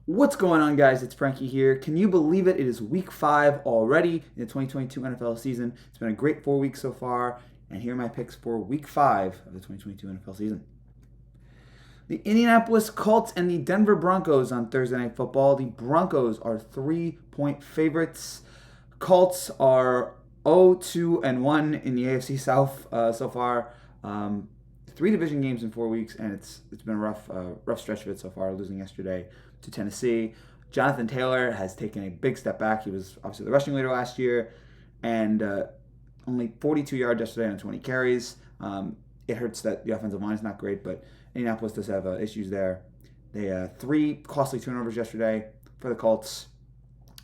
What's going on, guys? It's Frankie here. Can you believe it? It is week 5 already in the 2022 NFL season. It's been a great 4 weeks so far, and here are my picks for week 5 of the 2022 NFL season. The Indianapolis Colts and the Denver Broncos on Thursday Night Football. The Broncos are 3-point favorites. Colts are 0-2-1 in the AFC South so far. 3 division games in 4 weeks, and it's been a rough stretch of it so far, losing yesterday to Tennessee. Jonathan Taylor has taken a big step back. He was obviously the rushing leader last year, and only 42 yards yesterday on 20 carries. It hurts that the offensive line is not great, but Indianapolis does have issues there. They had 3 costly turnovers yesterday for the Colts.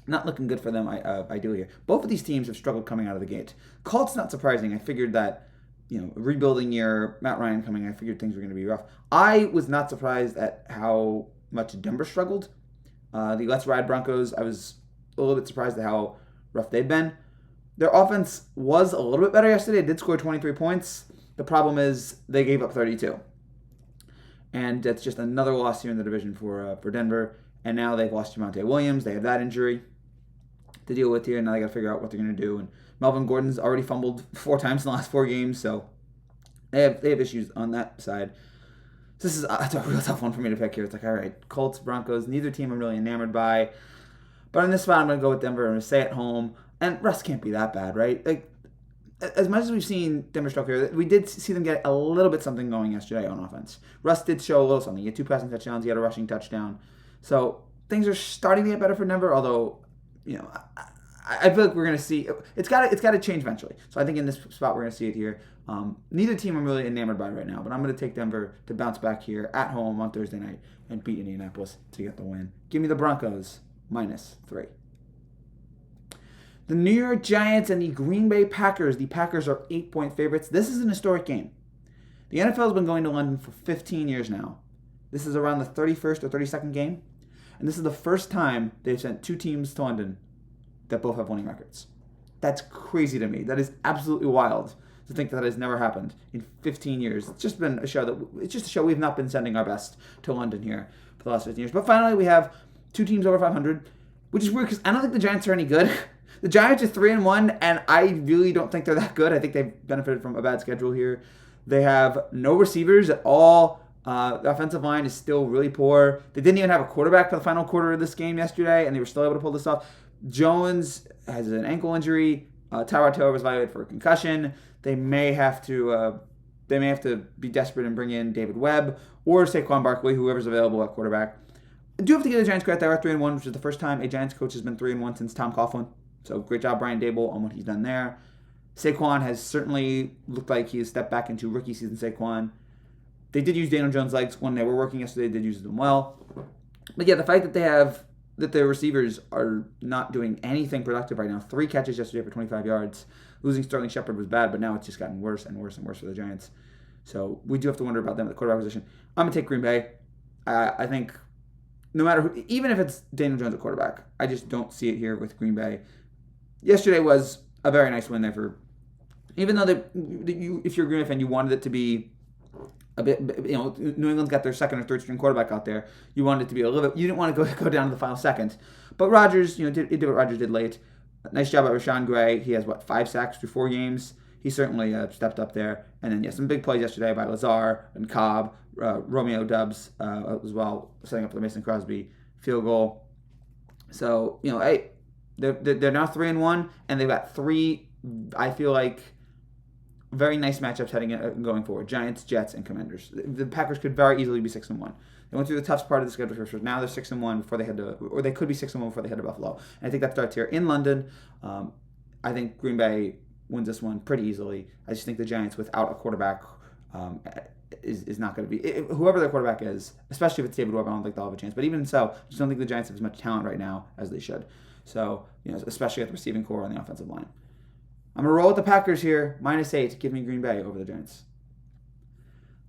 Not looking good for them, ideally here. Both of these teams have struggled coming out of the gate. Colts, not surprising. I figured that, rebuilding year, Matt Ryan coming, I figured things were going to be rough. I was not surprised at how much Denver struggled. The Let's Ride Broncos, I was a little bit surprised at how rough they've been. Their offense was a little bit better yesterday. It did score 23 points. The problem is they gave up 32. And that's just another loss here in the division for Denver. And now they've lost Javonte Williams. They have that injury to deal with here, and now they got to figure out what they're going to do. And Melvin Gordon's already fumbled 4 times in the last 4 games, so they have issues on that side. So this is a real tough one for me to pick here. It's like, all right, Colts, Broncos, neither team I'm really enamored by. But on this spot, I'm going to go with Denver. I'm going to stay at home. And Russ can't be that bad, right? Like, as much as we've seen Denver struggle here, we did see them get a little bit something going yesterday on offense. Russ did show a little something. He had 2 passing touchdowns. He had a rushing touchdown. So things are starting to get better for Denver, although, I feel like we're going to see it's got to change eventually. So I think in this spot we're going to see it here. Neither team I'm really enamored by right now, but I'm going to take Denver to bounce back here at home on Thursday night and beat Indianapolis to get the win. Give me the Broncos -3. The New York Giants and the Green Bay Packers. The Packers are 8-point favorites. This is an historic game. The NFL has been going to London for 15 years now. This is around the 31st or 32nd game, and this is the first time they've sent 2 teams to London that both have winning records. That's crazy to me. That is absolutely wild to think that has never happened in 15 years. It's just been a show we've not been sending our best to London here for the last 15 years. But finally, we have 2 teams over 500, which is weird because I don't think the Giants are any good. The Giants are 3-1, and I really don't think they're that good. I think they've benefited from a bad schedule here. They have no receivers at all. The offensive line is still really poor. They didn't even have a quarterback for the final quarter of this game yesterday, and they were still able to pull this off. Jones has an ankle injury. Tyrod Taylor was evaluated for a concussion. They may have to be desperate and bring in David Webb or Saquon Barkley, whoever's available at quarterback. I do have to give the Giants credit. They are 3-1, which is the first time a Giants coach has been 3-1 since Tom Coughlin. So great job, Brian Daboll, on what he's done there. Saquon has certainly looked like he has stepped back into rookie season Saquon. They did use Daniel Jones' legs when they were working yesterday. They did use them well. But yeah, the fact that their receivers are not doing anything productive right now. 3 catches yesterday for 25 yards. Losing Sterling Shepard was bad, but now it's just gotten worse and worse and worse for the Giants. So we do have to wonder about them at the quarterback position. I'm going to take Green Bay. I think no matter who, even if it's Daniel Jones at quarterback, I just don't see it here with Green Bay. Yesterday was a very nice win there even though if you're a Green Bay fan, you wanted it to be a bit, New England's got their second or third string quarterback out there. You wanted it to be a little bit, you didn't want to go down to the final second. But Rodgers, did what Rodgers did late. Nice job by Rashawn Gray. He has, 5 sacks through 4 games. He certainly stepped up there. And then, some big plays yesterday by Lazar and Cobb, Romeo Dubs as well, setting up the Mason Crosby field goal. So, they're now 3-1, and they've got 3, I feel like, very nice matchups going forward. Giants, Jets, and Commanders. The Packers could very easily be 6-1. They went through the toughest part of the schedule first. Now they're 6-1 before they head to, or they could be 6-1 before they head to Buffalo. And I think that starts here in London. I think Green Bay wins this one pretty easily. I just think the Giants, without a quarterback, is not going to be whoever their quarterback is. Especially if it's David Webb, I don't think they'll have a chance. But even so, I just don't think the Giants have as much talent right now as they should. So especially at the receiving core on the offensive line. I'm going to roll with the Packers here, -8. Give me Green Bay over the Giants.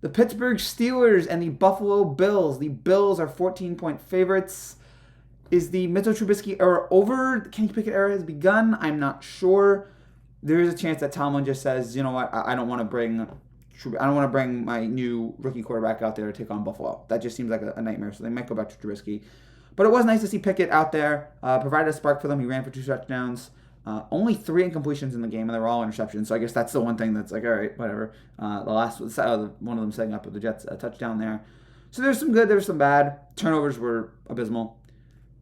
The Pittsburgh Steelers and the Buffalo Bills. The Bills are 14-point favorites. Is the Mitchell Trubisky era over? Kenny Pickett era has begun? I'm not sure. There is a chance that Tomlin just says, you know what, I don't want to bring my new rookie quarterback out there to take on Buffalo. That just seems like a nightmare. So they might go back to Trubisky. But it was nice to see Pickett out there, provided a spark for them. He ran for 2 touchdowns. Only 3 incompletions in the game, and they were all interceptions. So I guess that's the one thing that's like, all right, whatever. The last one of them setting up with the Jets a touchdown there. So there's some good, there's some bad. Turnovers were abysmal.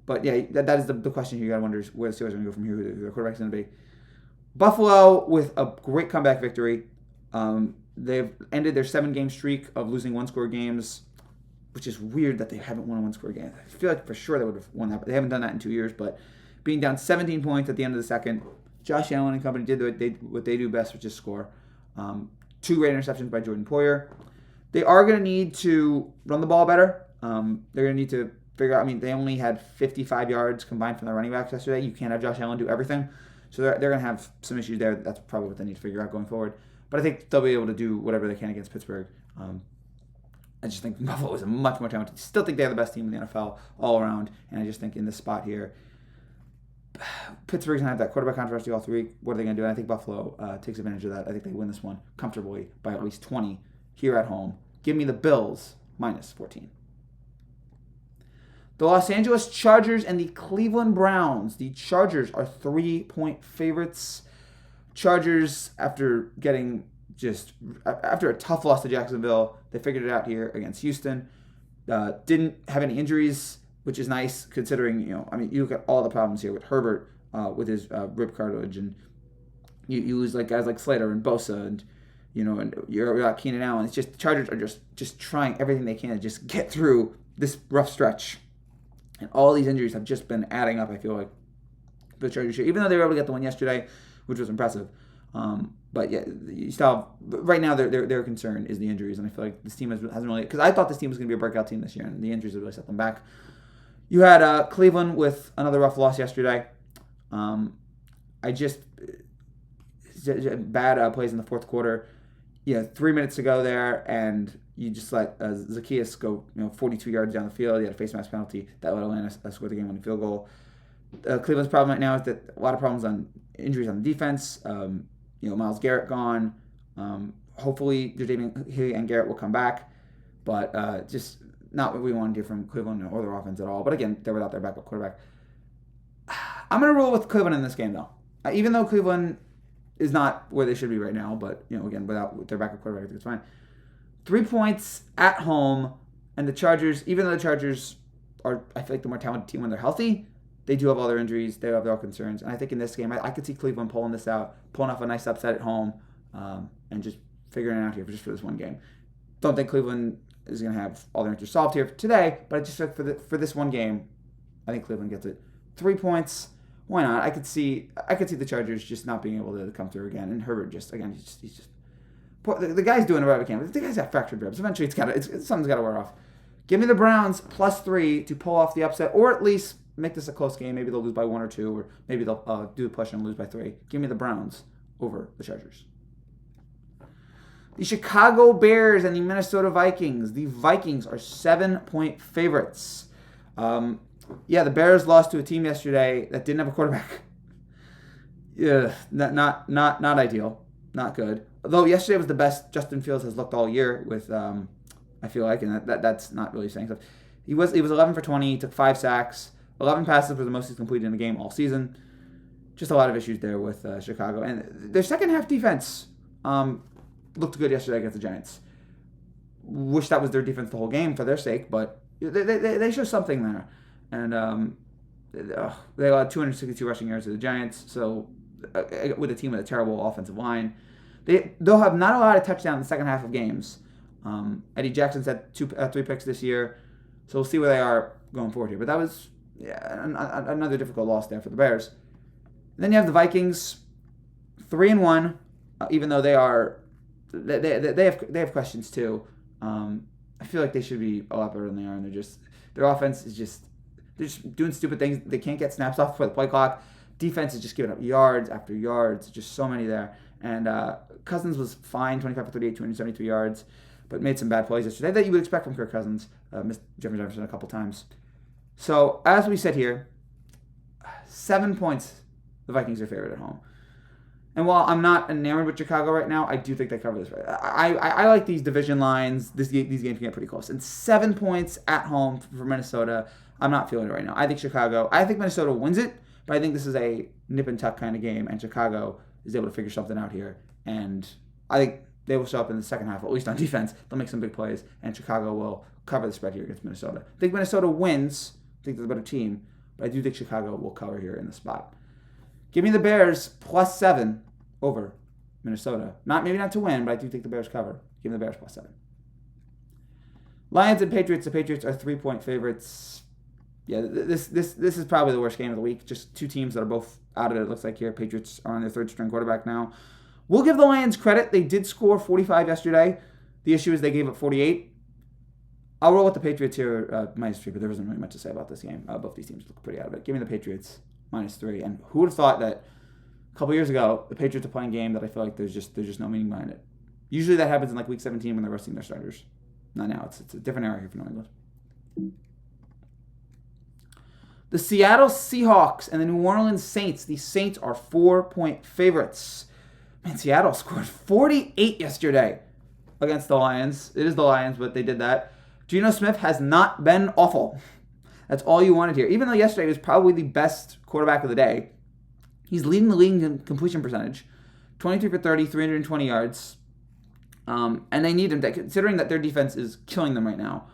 But yeah, that is the question here. You got to wonder where the Steelers are going to go from here, who their quarterback's going to be. Buffalo with a great comeback victory. They've ended their 7-game streak of losing 1-score games, which is weird that they haven't won a 1-score game. I feel like for sure they would have won that, but they haven't done that in 2 years. But being down 17 points at the end of the second, Josh Allen and company did what they do best, which is score. 2 great interceptions by Jordan Poyer. They are going to need to run the ball better. They're going to need to figure out. I mean, they only had 55 yards combined from their running backs yesterday. You can't have Josh Allen do everything. So they're going to have some issues there. That's probably what they need to figure out going forward. But I think they'll be able to do whatever they can against Pittsburgh. I just think Buffalo is a much more talented. Still think they have the best team in the NFL all around. And I just think in this spot here, Pittsburgh's going to have that quarterback controversy all 3 week. What are they going to do? And I think Buffalo takes advantage of that. I think they win this one comfortably by at least 20 here at home. Give me the Bills minus 14. The Los Angeles Chargers and the Cleveland Browns. The Chargers are 3-point favorites. Chargers, after a tough loss to Jacksonville, they figured it out here against Houston. Didn't have any injuries, which is nice considering, you look at all the problems here with Herbert with his rib cartilage, and you lose like guys like Slater and Bosa, and you're got Keenan Allen. It's just the Chargers are just trying everything they can to just get through this rough stretch. And all these injuries have just been adding up, I feel like, for the Chargers here. Even though they were able to get the win yesterday, which was impressive. But yeah, you still right now their concern is the injuries, and I feel like this team hasn't really, because I thought this team was going to be a breakout team this year, and the injuries have really set them back. You had Cleveland with another rough loss yesterday. Bad plays in the fourth quarter. 3 minutes to go there, and you just let Zacchaeus go 42 yards down the field. He had a face mask penalty that let Atlanta score the game-winning field goal. Cleveland's problem right now is that a lot of problems on injuries on the defense. Myles Garrett gone. Hopefully, Jadeveon Hill and Garrett will come back, but just not what we want to do from Cleveland or their offense at all. But again, they're without their backup quarterback. I'm going to roll with Cleveland in this game, though. Even though Cleveland is not where they should be right now, but again, without their backup quarterback, I think it's fine. 3 points at home, and the Chargers, even though the Chargers are, I feel like, the more talented team when they're healthy, they do have all their injuries, they have their concerns, and I think in this game, I could see Cleveland pulling this out, pulling off a nice upset at home, and just figuring it out here just for this one game. Don't think Cleveland is going to have all their answers solved here today, but I just think for this one game, I think Cleveland gets it. 3 points. Why not? I could see the Chargers just not being able to come through again, and Herbert he's just the guy's doing whatever he can. But the guy's got fractured ribs. Eventually, something's got to wear off. Give me the Browns +3 to pull off the upset, or at least make this a close game. Maybe they'll lose by 1 or 2, or maybe they'll do the push and lose by 3. Give me the Browns over the Chargers. The Chicago Bears and the Minnesota Vikings. The Vikings are 7-point favorites. The Bears lost to a team yesterday that didn't have a quarterback. Yeah, not ideal, not good. Although yesterday was the best Justin Fields has looked all year with, I feel like, and that's not really saying stuff. He was 11 for 20, he took 5 sacks, 11 passes were the most he's completed in the game all season. Just a lot of issues there with Chicago, and their second half defense looked good yesterday against the Giants. Wish that was their defense the whole game for their sake, but they show something there. And they allowed 262 rushing yards to the Giants, so with a team with a terrible offensive line. They'll have not allowed a touchdown in the second half of games. Eddie Jackson's had 3 picks this year, so we'll see where they are going forward here. But that was another difficult loss there for the Bears. And then you have the Vikings, 3-1, even though they have questions too. I feel like they should be a lot better than they are, and their offense is they're just doing stupid things. They can't get snaps off before the play clock. Defense is just giving up yards after yards, just so many there. And Cousins was fine, 25 for 38, 273 yards, but made some bad plays yesterday that you would expect from Kirk Cousins. Missed Jefferson a couple times. So as we sit here, 7 points, the Vikings are favored at home. And while I'm not enamored with Chicago right now, I do think they cover this. I like these division lines. These games can get pretty close. And 7 points at home for Minnesota, I'm not feeling it right now. I think Minnesota wins it, but I think this is a nip and tuck kind of game, and Chicago is able to figure something out here. And I think they will show up in the second half, at least on defense. They'll make some big plays, and Chicago will cover the spread here against Minnesota. I think Minnesota wins. I think they're the better team, but I do think Chicago will cover here in the spot. Give me the Bears +7 over Minnesota. Maybe not to win, but I do think the Bears cover. Give me the Bears +7. Lions and Patriots. The Patriots are 3-point favorites. Yeah, this is probably the worst game of the week. Just two teams that are both out of it, it looks like here. Patriots are on their third-string quarterback now. We'll give the Lions credit. They did score 45 yesterday. The issue is they gave up 48. I'll roll with the Patriots here, -3, but there isn't really much to say about this game. Both these teams look pretty out of it. Give me the Patriots -3. And who would have thought that a couple years ago, the Patriots are playing a game that I feel like there's just no meaning behind it. Usually that happens in like week 17 when they're resting their starters. Not now. It's a different era here for New England. The Seattle Seahawks and the New Orleans Saints. The Saints are 4-point favorites. Man, Seattle scored 48 yesterday against the Lions. It is the Lions, but they did that. Geno Smith has not been awful. That's all you wanted here. Even though yesterday was probably the best quarterback of the day, he's leading the league in completion percentage. 23 for 30, 320 yards. And they need him, considering that their defense is killing them right now.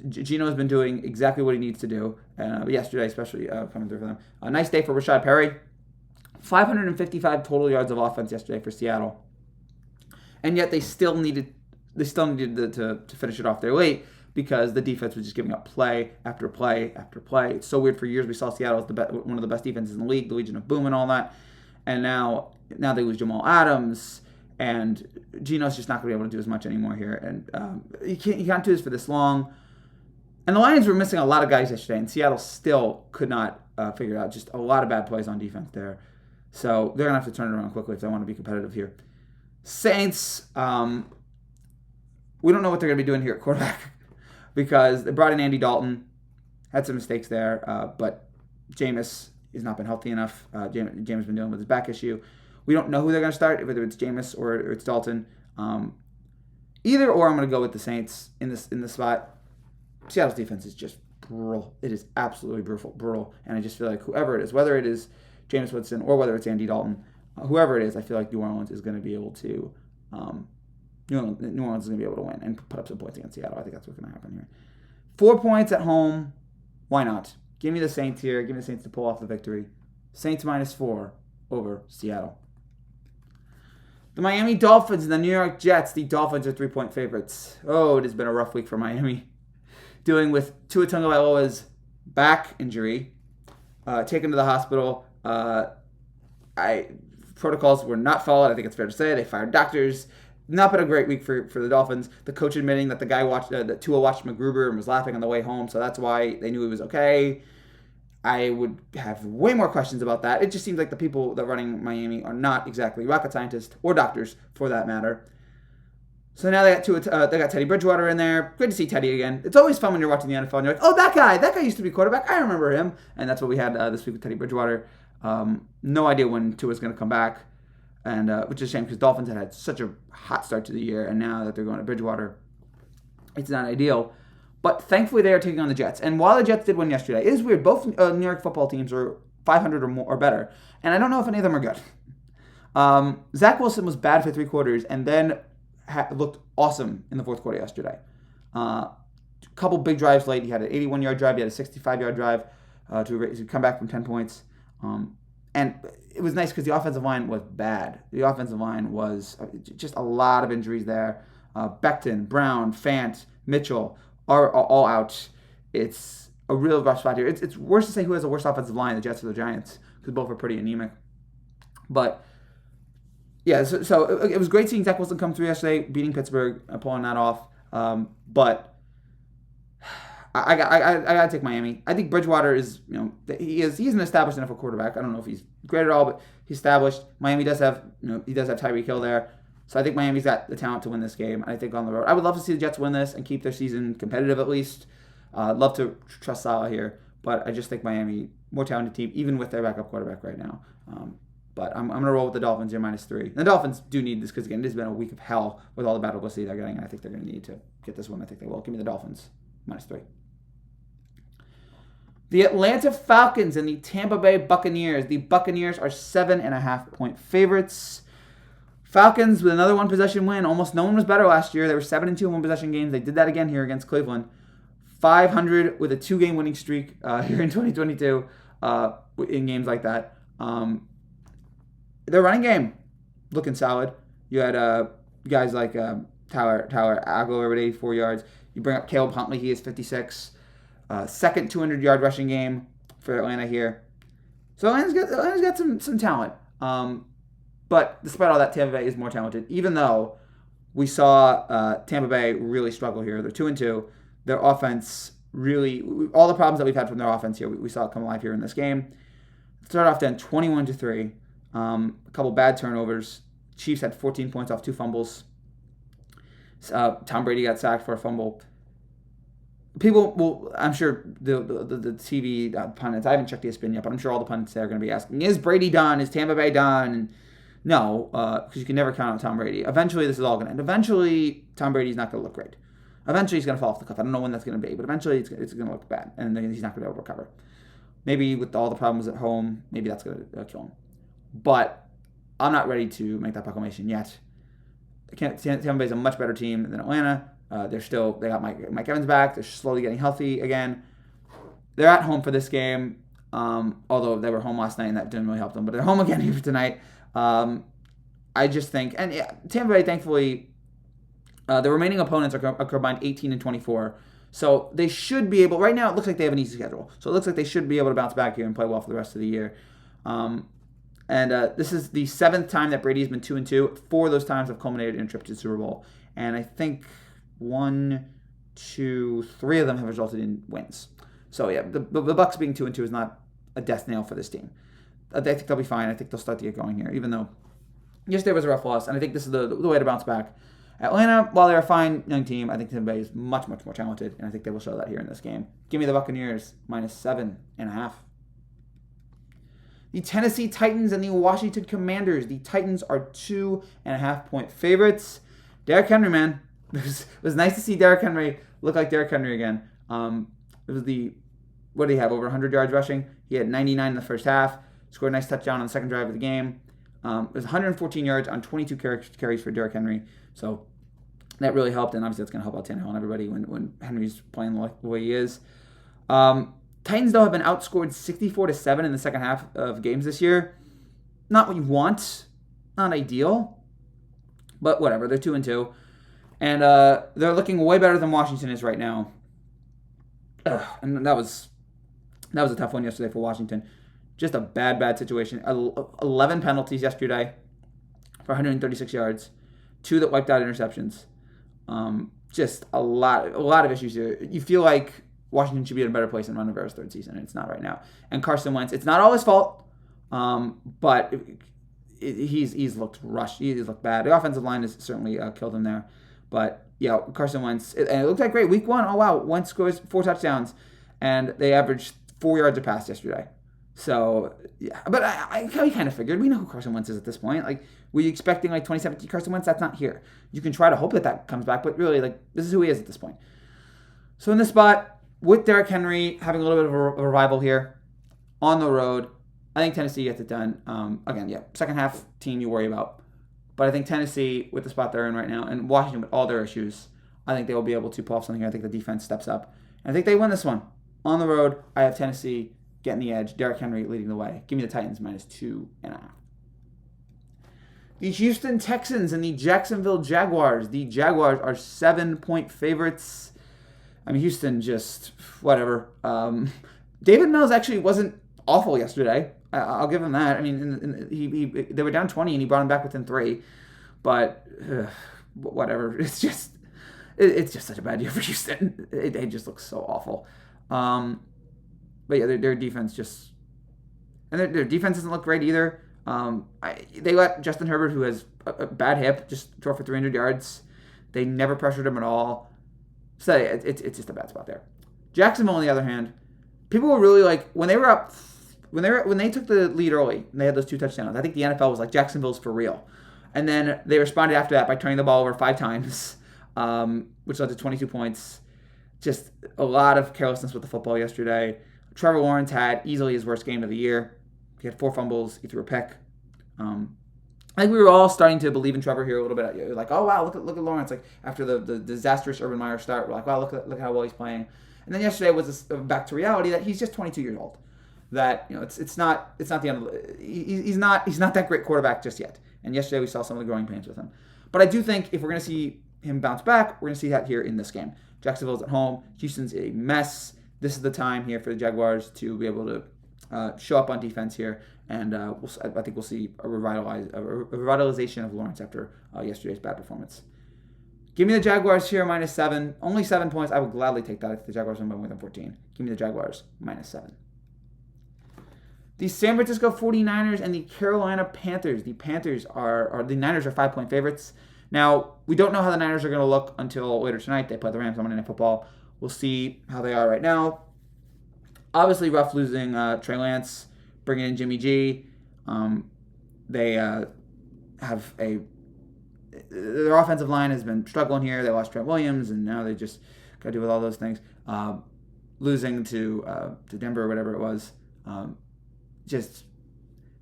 Geno has been doing exactly what he needs to do. Yesterday, especially coming through for them. A nice day for Rashad Perry. 555 total yards of offense yesterday for Seattle. And yet they still needed to finish it off there late because the defense was just giving up play after play after play. It's so weird. For years we saw Seattle as one of the best defenses in the league, the Legion of Boom and all that. And now they lose Jamal Adams, and Geno's just not going to be able to do as much anymore here. And you can't do this for this long. And the Lions were missing a lot of guys yesterday, and Seattle still could not figure it out. Just a lot of bad plays on defense there. So they're going to have to turn it around quickly if they want to be competitive here. Saints, we don't know what they're going to be doing here at quarterback because they brought in Andy Dalton, had some mistakes there, but Jameis has not been healthy enough. Jameis has been dealing with his back issue. We don't know who they're going to start, whether it's Jameis or it's Dalton. Either or, I'm going to go with the Saints in this spot. Seattle's defense is just brutal. It is absolutely brutal. And I just feel like whoever it is, whether it is Jameis Winston or whether it's Andy Dalton, whoever it is, I feel like New Orleans is going to be able to New Orleans is going to be able to win and put up some points against Seattle. I think that's what's going to happen here. 4 points at home. Why not? Give me the Saints here. Give me the Saints to pull off the victory. Saints -4 over Seattle. The Miami Dolphins and the New York Jets. The Dolphins are 3-point favorites. Oh, it has been a rough week for Miami. Dealing with Tua Tagovailoa's back injury. Taken to the hospital. Protocols were not followed. I think it's fair to say. They fired doctors. Not been a great week for the Dolphins. The coach admitting that that Tua watched McGruber and was laughing on the way home, so that's why they knew he was okay. I would have way more questions about that. It just seems like the people that are running Miami are not exactly rocket scientists or doctors, for that matter. So now they got Teddy Bridgewater in there. Good to see Teddy again. It's always fun when you're watching the NFL and you're like, oh, that guy used to be quarterback. I remember him. And that's what we had this week with Teddy Bridgewater. No idea when Tua's going to come back. And which is a shame because Dolphins had such a hot start to the year, and now that they're going to Bridgewater, it's not ideal. But thankfully, they are taking on the Jets. And while the Jets did win yesterday, it is weird. Both New York football teams are 500 or more or better, and I don't know if any of them are good. Zach Wilson was bad for 3 quarters, and then looked awesome in the fourth quarter yesterday. Couple big drives late. He had an 81-yard drive. He had a 65-yard drive to come back from 10 points. And it was nice because the offensive line was bad. The offensive line was just a lot of injuries there. Becton, Brown, Fant, Mitchell are all out. It's a real rough spot here. It's worse to say who has the worst offensive line, the Jets or the Giants, because both are pretty anemic. But, yeah, so it was great seeing Zach Wilson come through yesterday, beating Pittsburgh, pulling that off. But I gotta take Miami. I think Bridgewater is, he's an established NFL quarterback. I don't know if he's great at all, but he's established. Miami does have, he does have Tyreek Hill there. So I think Miami's got the talent to win this game. I think on the road, I would love to see the Jets win this and keep their season competitive at least. I'd love to trust Salah here, but I just think Miami, more talented team, even with their backup quarterback right now. But I'm going to roll with the Dolphins here -3. And the Dolphins do need this because, again, it has been a week of hell with all the bad publicity they're getting, and I think they're going to need to get this one. I think they will. Give me the Dolphins -3. The Atlanta Falcons and the Tampa Bay Buccaneers. The Buccaneers are 7.5-point favorites. Falcons with another one-possession win. Almost no one was better last year. They were 7-2 in one-possession games. They did that again here against Cleveland. 500 with a 2-game winning streak here in 2022 in games like that. Their running game looking solid. You had guys like Tyler Aguilar with 84 yards. You bring up Caleb Huntley. He is 56. Second 200-yard rushing game for Atlanta here. So Atlanta's got some talent. But despite all that, Tampa Bay is more talented. Even though we saw Tampa Bay really struggle here. They're 2-2. Their offense really, all the problems that we've had from their offense here, we saw it come alive here in this game. Started off then 21-3. A couple bad turnovers. Chiefs had 14 points off 2 fumbles. Tom Brady got sacked for a fumble. People will, I'm sure the TV pundits, I haven't checked ESPN yet, but I'm sure all the pundits there are going to be asking, is Brady done? Is Tampa Bay done? And no, because you can never count on Tom Brady. Eventually, this is all going to end. Eventually, Tom Brady's not going to look great. Eventually, he's going to fall off the cliff. I don't know when that's going to be, but eventually, it's going to look bad, and then he's not going to be able to recover. Maybe with all the problems at home, maybe that's going to kill him. But I'm not ready to make that proclamation yet. Tampa Bay's a much better team than Atlanta. They got Mike Evans back. They're slowly getting healthy again. They're at home for this game, although they were home last night and that didn't really help them. But they're home again here tonight. I just think, and yeah, Tampa Bay, thankfully, the remaining opponents are combined 18-24. So they should be able, right now it looks like they have an easy schedule. So it looks like they should be able to bounce back here and play well for the rest of the year. This is the 7th time that Brady's been 2-2. 4 of those times have culminated in a trip to the Super Bowl. And I think 1, 2, 3 of them have resulted in wins. So yeah, the Bucs being 2-2 is not a death nail for this team. I think they'll be fine. I think they'll start to get going here, even though yesterday was a rough loss. And I think this is the way to bounce back. Atlanta, while they're a fine young team, I think Tampa Bay is much, much more talented. And I think they will show that here in this game. Give me the Buccaneers -7.5. The Tennessee Titans and the Washington Commanders. The Titans are 2.5-point favorites. Derrick Henry, man. It was nice to see Derrick Henry look like Derrick Henry again. It was what did he have, over 100 yards rushing? He had 99 in the first half. Scored a nice touchdown on the second drive of the game. It was 114 yards on 22 carries for Derrick Henry. So that really helped, and obviously that's going to help out Tannehill and everybody when Henry's playing the way he is. Titans, though, have been outscored 64-7 in the second half of games this year. Not what you want. Not ideal. But whatever. They're 2-2. And they're looking way better than Washington is right now. And that was a tough one yesterday for Washington. Just a bad situation. 11 penalties yesterday for 136 yards. 2 that wiped out interceptions. Just a lot of issues here. You feel like Washington should be in a better place in Ron Rivera's third season, and it's not right now. And Carson Wentz, it's not all his fault, but he's looked rushed. He's looked bad. The offensive line has certainly killed him there. But, yeah, Carson Wentz, and it looked like great. Week 1, oh, wow, Wentz scores 4 touchdowns, and they averaged 4 yards a pass yesterday. So, yeah, but we kind of figured. We know who Carson Wentz is at this point. Like, were you expecting, 2017 Carson Wentz? That's not here. You can try to hope that comes back, but really, this is who he is at this point. So, in this spot, with Derrick Henry having a little bit of a revival here on the road, I think Tennessee gets it done. Again, yeah, second half team you worry about. But I think Tennessee, with the spot they're in right now, and Washington with all their issues, I think they will be able to pull off something here. I think the defense steps up. And I think they win this one. On the road, I have Tennessee getting the edge. Derrick Henry leading the way. Give me the Titans -2.5. The Houston Texans and the Jacksonville Jaguars. The Jaguars are 7-point favorites. I mean, Houston just, whatever. David Mills actually wasn't awful yesterday. I'll give him that. I mean, they were down 20 and he brought him back within 3. But whatever. It's just such a bad year for Houston. It just looks so awful. But yeah, their defense just, and their defense doesn't look great either. They let Justin Herbert, who has a bad hip, just throw for 300 yards. They never pressured him at all. So it's just a bad spot there. Jacksonville, on the other hand, people were really when they were up, when they took the lead early and they had those 2 touchdowns. I think the NFL was like, Jacksonville's for real, and then they responded after that by turning the ball over 5 times, which led to 22 points. Just a lot of carelessness with the football yesterday. Trevor Lawrence had easily his worst game of the year. He had 4 fumbles. He threw a pick. I think we were all starting to believe in Trevor here a little bit. Like, oh wow, look at Lawrence. Like after the disastrous Urban Meyer start, we're like, wow, look how well he's playing. And then yesterday was back to reality that he's just 22 years old. That it's not the end of he's not that great quarterback just yet. And yesterday we saw some of the growing pains with him. But I do think if we're going to see him bounce back, we're going to see that here in this game. Jacksonville's at home. Houston's a mess. This is the time here for the Jaguars to be able to show up on defense here. And I think we'll see a revitalization of Lawrence after yesterday's bad performance. Give me the Jaguars here, -7. Only 7 points. I would gladly take that if the Jaguars win by more than 14. Give me the Jaguars, -7. The San Francisco 49ers and the Carolina Panthers. The Niners are 5-point favorites. Now, we don't know how the Niners are going to look until later tonight. They play the Rams on Monday Night Football. We'll see how they are right now. Obviously, rough losing Trey Lance, bringing in Jimmy G. They have their offensive line has been struggling here. They lost Trent Williams, and now they just got to deal with all those things. Losing to Denver or whatever it was.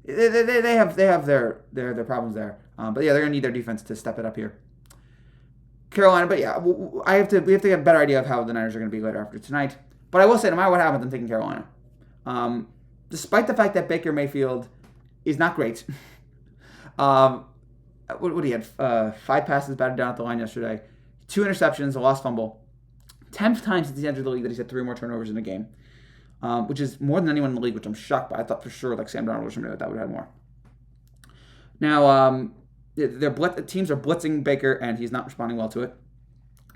They have their problems there. But yeah, they're gonna need their defense to step it up here. Carolina, but yeah, we have to get a better idea of how the Niners are gonna be later after tonight. But I will say, no matter what happens, I'm taking Carolina. Despite the fact that Baker Mayfield is not great. What he had 5 passes batted down at the line yesterday, 2 interceptions, a lost fumble. 10th time since he entered the league that he's had 3 or more turnovers in a game. Which is more than anyone in the league, which I'm shocked by. I thought for sure like Sam Darnold or somebody like that would have had more. Now, teams are blitzing Baker, and he's not responding well to it,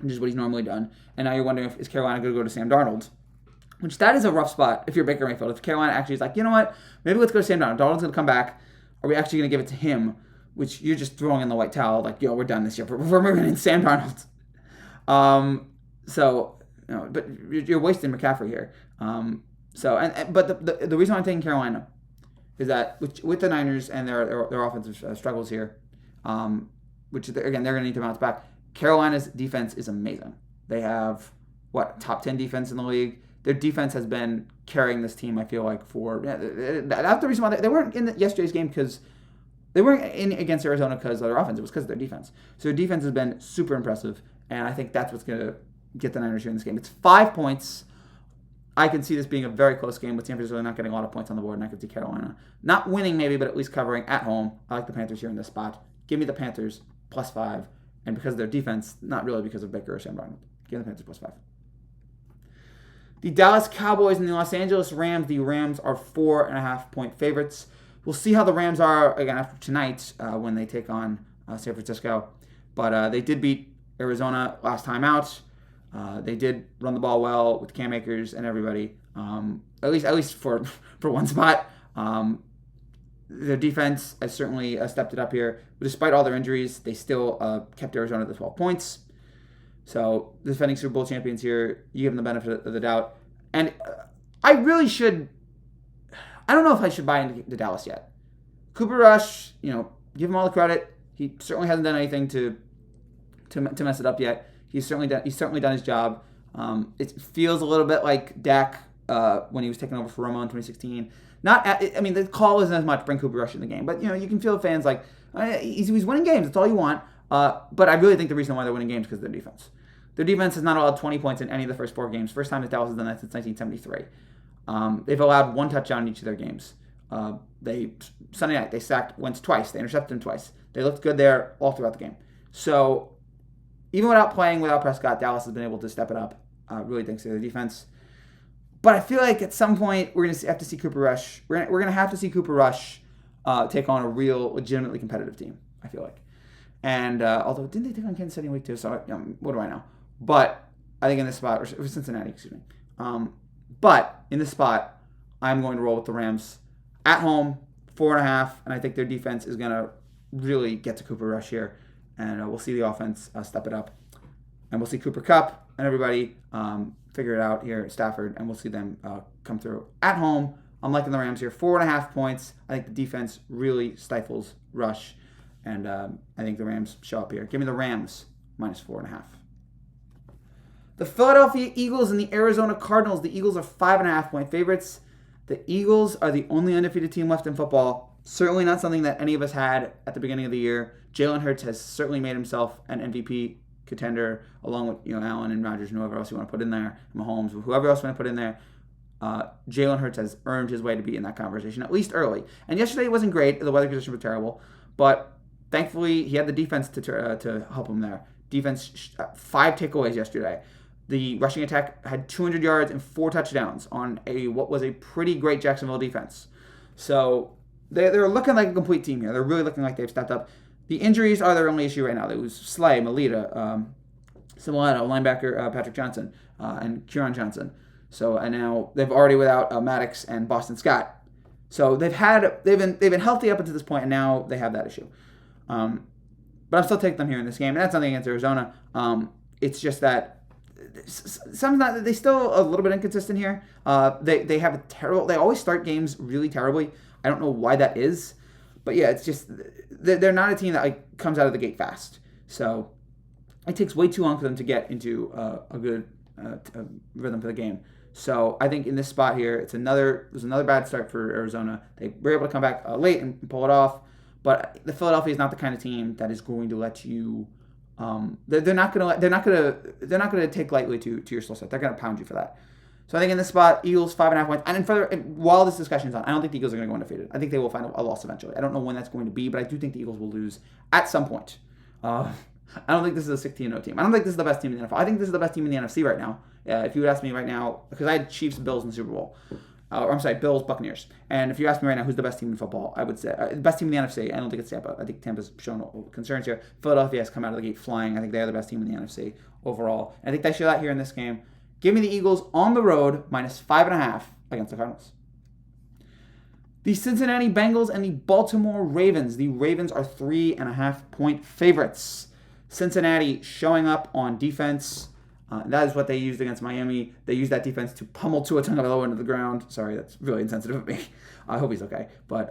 which is what he's normally done. And now you're wondering is Carolina going to go to Sam Darnold? Which that is a rough spot if you're Baker Mayfield. If Carolina actually is like, you know what, maybe let's go to Sam Darnold. Darnold's going to come back. Are we actually going to give it to him? Which you're just throwing in the white towel, like, yo, we're done this year. We're moving in Sam Darnold. But you're wasting McCaffrey here. But the reason why I'm taking Carolina is that with the Niners and their offensive struggles here, which they're going to need to bounce back. Carolina's defense is amazing. They have top 10 defense in the league. Their defense has been carrying this team. I feel like that's the reason why they weren't in yesterday's game because they weren't in against Arizona because of their offense. It was because of their defense. So their defense has been super impressive, and I think that's what's going to get the Niners here in this game. It's 5 points. I can see this being a very close game with San Francisco not getting a lot of points on the board, and I could see Carolina not winning maybe, but at least covering at home. I like the Panthers here in this spot. Give me the Panthers +5, and because of their defense, not really because of Baker or Sam Darnold. Give me the Panthers +5. The Dallas Cowboys and the Los Angeles Rams. The Rams are 4.5-point favorites. We'll see how the Rams are again after tonight when they take on San Francisco. But they did beat Arizona last time out. They did run the ball well with Cam Akers and everybody, at least for one spot. Their defense has certainly stepped it up here. But despite all their injuries, they still kept Arizona to 12 points. So the defending Super Bowl champions here, you give them the benefit of the doubt. And I really should. I don't know if I should buy into Dallas yet. Cooper Rush, give him all the credit. He certainly hasn't done anything to mess it up yet. He's certainly done his job. It feels a little bit like Dak when he was taking over for Romo in 2016. The call isn't as much bring Cooper Rush in the game, but you can feel fans like he's winning games. That's all you want. But I really think the reason why they're winning games is because of their defense. Their defense has not allowed 20 points in any of the first 4 games. First time that Dallas has done that since 1973. They've allowed 1 touchdown in each of their games. Sunday night they sacked Wentz twice. They intercepted him twice. They looked good there all throughout the game. So even without Prescott, Dallas has been able to step it up, really thanks to their defense. But I feel like at some point we're going to have to see Cooper Rush. We're going to have to see Cooper Rush take on a real, legitimately competitive team, I feel like. And although, didn't they take on Kansas City in week 2? So what do I know? But I think in this spot, or Cincinnati, excuse me. But in this spot, I'm going to roll with the Rams at home, 4.5, and I think their defense is going to really get to Cooper Rush here. And we'll see the offense step it up. And we'll see Cooper Kupp and everybody figure it out here at Stafford. And we'll see them come through. At home, I'm liking the Rams here. 4.5 points. I think the defense really stifles Rush. And I think the Rams show up here. Give me the Rams -4.5. The Philadelphia Eagles and the Arizona Cardinals. The Eagles are 5.5-point favorites. The Eagles are the only undefeated team left in football. Certainly not something that any of us had at the beginning of the year. Jalen Hurts has certainly made himself an MVP contender, along with Allen and Rodgers and whoever else you want to put in there, Mahomes, whoever else you want to put in there. Jalen Hurts has earned his way to be in that conversation, at least early. And yesterday it wasn't great. The weather conditions were terrible. But thankfully, he had the defense to help him there. Defense, 5 takeaways yesterday. The rushing attack had 200 yards and 4 touchdowns on what was a pretty great Jacksonville defense. So they're looking like a complete team here. They're really looking like they've stepped up. The injuries are their only issue right now. It was Slay, Melita, Simulato, linebacker Patrick Johnson, and Kieran Johnson. And now they've already without Maddox and Boston Scott. So they've been healthy up until this point, and now they have that issue. But I'm still taking them here in this game, and that's nothing against Arizona. It's just that they still a little bit inconsistent here. They have a terrible. They always start games really terribly. I don't know why that is, but yeah, it's just they're not a team that comes out of the gate fast. So it takes way too long for them to get into a good rhythm for the game. So I think in this spot here, it was another bad start for Arizona. They were able to come back late and pull it off, but the Philadelphia is not the kind of team that is going to let you. They're not gonna take lightly to your slow start. They're gonna pound you for that. So I think in this spot, Eagles 5.5 points. And while this discussion is on, I don't think the Eagles are going to go undefeated. I think they will find a loss eventually. I don't know when that's going to be, but I do think the Eagles will lose at some point. I don't think this is a 16-0 team. I don't think this is the best team in the NFL. I think this is the best team in the NFC right now. If you would ask me right now, because I had Chiefs and Bills in the Super Bowl. Bills, Buccaneers. And if you ask me right now who's the best team in football, I would say the best team in the NFC. I don't think it's Tampa. I think Tampa's shown concerns here. Philadelphia has come out of the gate flying. I think they're the best team in the NFC overall. And I think they show that here in this game. Give me the Eagles on the road, -5.5 against the Cardinals. The Cincinnati Bengals and the Baltimore Ravens. The Ravens are 3.5-point favorites. Cincinnati showing up on defense. That is what they used against Miami. They used that defense to pummel Tua Tagovailoa into the ground. Sorry, that's really insensitive of me. I hope he's okay. But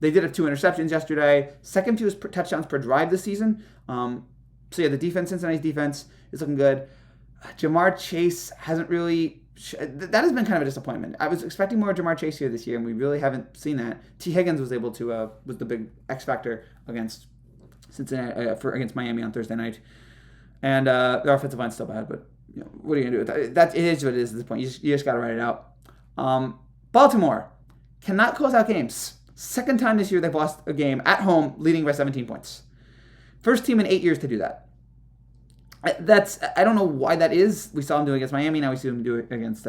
they did have 2 interceptions yesterday. Second fewest touchdowns per drive this season. The defense, Cincinnati's defense, is looking good. Jamar Chase hasn't really. That has been kind of a disappointment. I was expecting more Jamar Chase here this year, and we really haven't seen that. T. Higgins was able to was the big X factor against Cincinnati against Miami on Thursday night, and their offensive line's still bad. But what are you gonna do with that? That it is what it is at this point. You just got to write it out. Baltimore cannot close out games. Second time this year they've lost a game at home, leading by 17 points. First team in 8 years to do that. I don't know why that is. We saw him do it against Miami. Now we see him do it against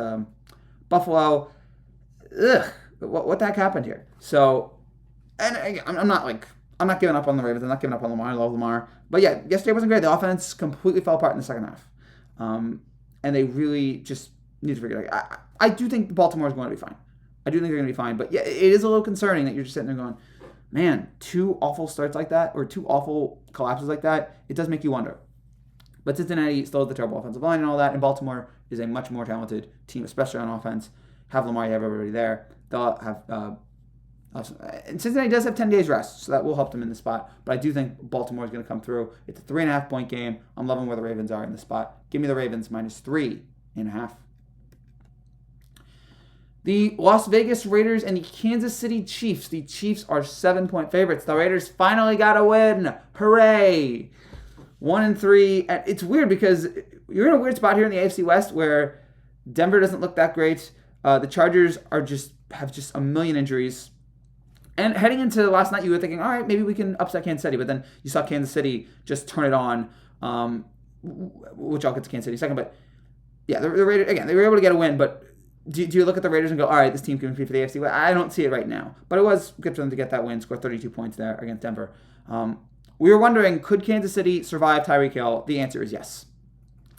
Buffalo. What the heck happened here? So, and I'm not giving up on the Ravens. I'm not giving up on Lamar. I love Lamar. But yeah, yesterday wasn't great. The offense completely fell apart in the second half. And they really just need to figure it out. I do think Baltimore is going to be fine. I do think they're going to be fine. But yeah, it is a little concerning that you're just sitting there going, man, 2 awful starts like that or 2 awful collapses like that. It does make you wonder. But Cincinnati still has the terrible offensive line and all that, and Baltimore is a much more talented team, especially on offense. Have Lamar, you have everybody there. They'll have, and Cincinnati does have 10 days rest, so that will help them in the spot. But I do think Baltimore is going to come through. It's a 3.5-point game. I'm loving where the Ravens are in the spot. Give me the Ravens -3.5. The Las Vegas Raiders and the Kansas City Chiefs. The Chiefs are 7-point favorites. The Raiders finally got a win. Hooray! 1-3. And it's weird because you're in a weird spot here in the AFC West where Denver doesn't look that great. The Chargers have just a million injuries. And heading into last night, you were thinking, all right, maybe we can upset Kansas City. But then you saw Kansas City just turn it on, which I'll get to Kansas City in a second. But yeah, the Raiders, again, they were able to get a win. But do you look at the Raiders and go, all right, this team can compete for the AFC West? I don't see it right now. But it was good for them to get that win, score 32 points there against Denver. We were wondering, could Kansas City survive Tyreek Hill? The answer is yes.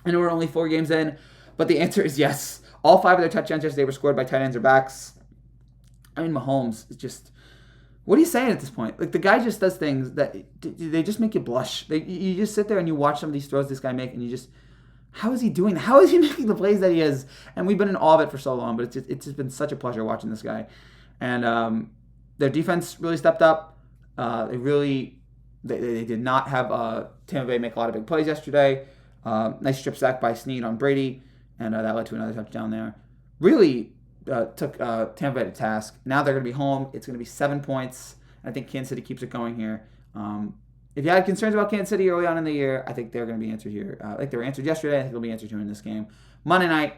I know we're only 4 games in, but the answer is yes. All 5 of their touchdowns yesterday were scored by tight ends or backs. I mean, Mahomes is just... What are you saying at this point? Like, the guy just does things that... They just make you blush. You just sit there and you watch some of these throws this guy make, and you just... How is he doing that? How is he making the plays that he is? And we've been in awe of it for so long, but it's just been such a pleasure watching this guy. And their defense really stepped up. They did not have Tampa Bay make a lot of big plays yesterday. Nice strip sack by Snead on Brady, and that led to another touchdown there. Really took Tampa Bay to task. Now they're going to be home. It's going to be 7 points. I think Kansas City keeps it going here. If you had concerns about Kansas City early on in the year, I think they're going to be answered here. Like they were answered yesterday, I think they'll be answered here in this game. Monday night,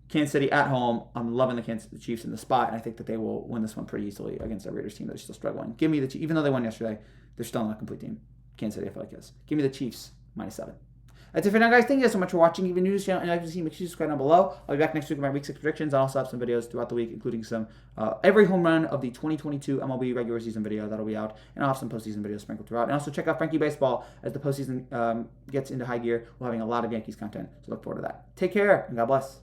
Kansas City at home. I'm loving the Chiefs in the spot, and I think that they will win this one pretty easily against a Raiders team that's still struggling. Give me the Chiefs. Even though they won yesterday, they're still not a complete team. Kansas City, I feel like is. Give me the Chiefs -7. That's it for now, guys. Thank you guys so much for watching. If you're new to this channel and like to see, make sure you subscribe down below. I'll be back next week with my week 6 predictions. I'll also have some videos throughout the week, including some every home run of the 2022 MLB regular season video that'll be out, and I'll have some postseason videos sprinkled throughout. And also check out Frankie Baseball as the postseason gets into high gear. We're having a lot of Yankees content, so look forward to that. Take care and God bless.